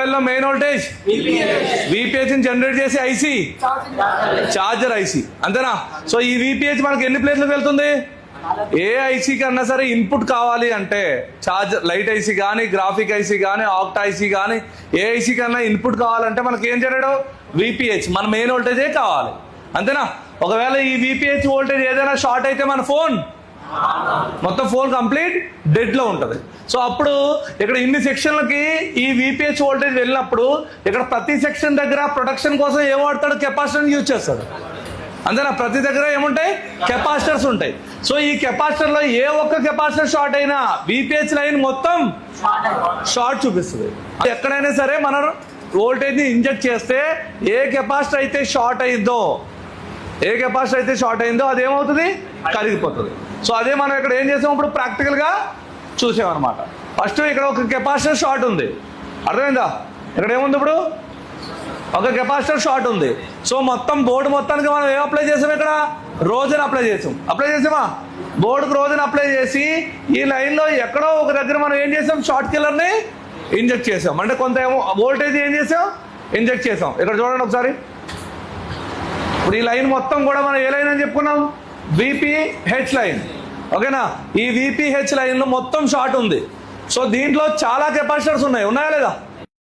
మొబైల్లో main voltage VPH generate చేసే IC charger IC, అంతేనా? సో ఈ విపిహెచ్ మనకి ఎన్ని ప్లేస్లకు వెళ్తుంది? ఏ ఐసీ కన్నా సరే ఇన్పుట్ కావాలి అంటే చార్జర్ లైట్ ఐసీ కానీ, గ్రాఫిక్ ఐసీ కానీ, ఆక్టా ఐసీ కానీ, ఏ ఐసీ కన్నా ఇన్పుట్ కావాలంటే మనకి ఏం చేయడం? విపిహెచ్, మన మెయిన్ వోల్టేజే కావాలి, అంతేనా? ఒకవేళ ఈ విపిహెచ్ వోల్టేజ్ ఏదైనా షార్ట్ అయితే మన ఫోన్ మొత్తం ఫోన్ కంప్లీట్ డెడ్ లో ఉంటుంది. సో అప్పుడు ఇక్కడ ఇన్ని సెక్షన్లకి ఈ విపిహెచ్ వోల్టేజ్ వెళ్ళినప్పుడు ఇక్కడ ప్రతి సెక్షన్ దగ్గర ప్రొటెక్షన్ కోసం ఏం వాడతాడు? కెపాసిటర్ యూజ్ చేస్తాడు, అంతేనా? ప్రతి దగ్గర ఏముంటాయి? కెపాసిటర్స్ ఉంటాయి. సో ఈ కెపాసిటర్ లో ఏ ఒక్క కెపాసిటర్ షార్ట్ అయినా విపిహెచ్ లైన్ మొత్తం షార్ట్ చూపిస్తుంది. ఎక్కడైనా సరే మనం వోల్టేజ్ ని ఇంజెక్ట్ చేస్తే ఏ కెపాసిటర్ అయితే షార్ట్ అయిందో అదేమవుతుంది? కరిగిపోతుంది. సో అదే మనం ఇక్కడ ఏం చేసాం? ఇప్పుడు ప్రాక్టికల్ గా చూసామన్నమాట. ఫస్ట్ ఇక్కడ ఒక కెపాసిటర్ షార్ట్ ఉంది, అర్థమైందా? ఇక్కడ ఏముంది? ఇప్పుడు ఒక కెపాసిటర్ షార్ట్ ఉంది. సో మొత్తం బోర్డు మొత్తానికి మనం ఏం అప్లై చేసాం? ఇక్కడ రోజన్ అప్లై చేసామా? బోర్డుకు రోజన్ అప్లై చేసి ఈ లైన్లో ఎక్కడో ఒక దగ్గర మనం ఏం చేసాం? షార్ట్ కిల్లర్ని ఇంజెక్ట్ చేసాం. అంటే కొంత వోల్టేజ్ ఏం చేసాం? ఇంజెక్ట్ చేసాం. ఇక్కడ చూడండి ఒకసారి. ఇప్పుడు ఈ లైన్ మొత్తం కూడా మనం ఏ లైన్ అని చెప్పుకున్నాం? విపిహెచ్ లైన్, ఓకేనా? ఈ విపిహెచ్ లైన్లో మొత్తం షార్ట్ ఉంది. సో దీంట్లో చాలా కెపాసిటర్స్ ఉన్నాయా లేదా?